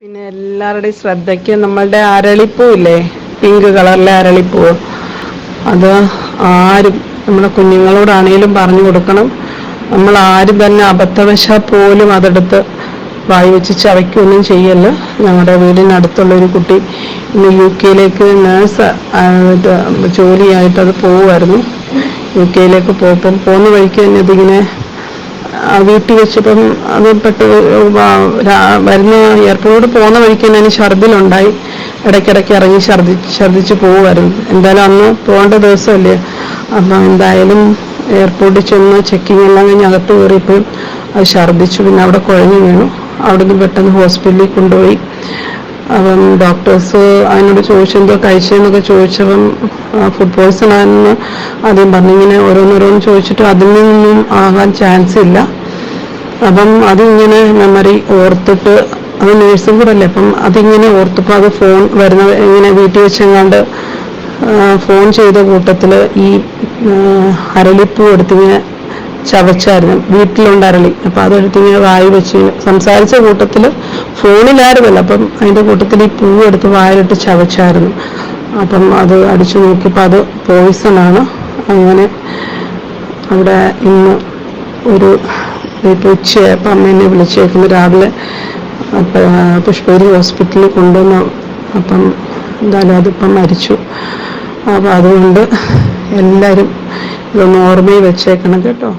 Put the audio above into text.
പിന്നെ എല്ലാവരുടെയും ശ്രദ്ധയ്ക്ക് നമ്മളുടെ അരളിപ്പൂ ഇല്ലേ, പിങ്ക് കളറിലെ അരളിപ്പൂ, അത് ആരും നമ്മുടെ കുഞ്ഞുങ്ങളോടാണേലും പറഞ്ഞു കൊടുക്കണം. നമ്മൾ ആരും തന്നെ അബദ്ധവശാൽ പോലും അതെടുത്ത് വായി വെച്ച് ചവയ്ക്കൊന്നും ചെയ്യല്ല. ഞങ്ങളുടെ വീടിനടുത്തുള്ള ഒരു കുട്ടി ഇന്ന് UK നേഴ്സ് ജോലിയായിട്ട് അത് പോവുമായിരുന്നു. UK പോകുന്ന വഴിക്ക് തന്നെ ഇതിങ്ങനെ വീട്ടിൽ വെച്ചപ്പം അത് വരുന്ന എയർപോർട്ടിലോട്ട് പോകുന്ന വഴിക്ക് തന്നെ അതിന് ഛർദിലുണ്ടായി. ഇടയ്ക്കിടയ്ക്ക് ഇറങ്ങി ഛർദിച്ച് പോവുമായിരുന്നു. എന്തായാലും അന്ന് പോകേണ്ട ദിവസമല്ലേ, അപ്പം എന്തായാലും എയർപോർട്ടിൽ ചെന്ന് ചെക്കിങ് എല്ലാം കഴിഞ്ഞ് അകത്ത് കയറിയപ്പോഴും അത് ഛർദിച്ചു. പിന്നെ അവിടെ കുഴഞ്ഞു വീണു. അവിടെ നിന്ന് പെട്ടെന്ന് ഹോസ്പിറ്റലിൽ കൊണ്ടുപോയി. അപ്പം ഡോക്ടേഴ്സ് അതിനോട് ചോദിച്ചെന്തോ കഴിച്ചതെന്നൊക്കെ ചോദിച്ചപ്പം ഫുഡ് പോയ്സൺ ആണെന്ന് ആദ്യം പറഞ്ഞു. ഇങ്ങനെ ഓരോന്നോരോന്ന് ചോദിച്ചിട്ട് അതിൽ നിന്നും ആകാൻ ചാൻസ് ഇല്ല. അപ്പം അതിങ്ങനെ മെമ്മറി ഓർത്തിട്ട്, അത് നേഴ്സും കൂടെ അല്ലേ, അപ്പം അതിങ്ങനെ ഓർത്തപ്പോൾ അത് ഫോൺ വരുന്ന ഇങ്ങനെ വീട്ടിൽ വെച്ചെങ്ങാണ്ട് ഫോൺ ചെയ്ത കൂട്ടത്തിൽ ഈ അരളിപ്പൂ എടുത്തിങ്ങനെ ചവച്ചായിരുന്നു. വീട്ടിലുണ്ട് അരളി. അപ്പം അതെടുത്തിങ്ങനെ വായി വെച്ച് സംസാരിച്ച കൂട്ടത്തിൽ, ഫോണിലായിരുന്നല്ലോ, അപ്പം അതിൻ്റെ കൂട്ടത്തിൽ ഈ പൂ എടുത്ത് വായിലിട്ട് ചവച്ചായിരുന്നു. അപ്പം അത് അടിച്ചു നോക്കിയപ്പോൾ അത് പോയിസണാണ്. അങ്ങനെ അവിടെ ഇന്ന് ഒരു ഇപ്പോൾ ഉച്ചയായപ്പോൾ അമ്മേനെ വിളിച്ചേക്കുന്നു. രാവിലെ പുഷ്പഗിരി ഹോസ്പിറ്റലിൽ കൊണ്ടുവന്നു. അപ്പം എന്തായാലും അതിപ്പം മരിച്ചു. അപ്പം അതുകൊണ്ട് എല്ലാവരും ഇതൊന്ന് ഓർമ്മയിൽ വെച്ചേക്കണം കേട്ടോ.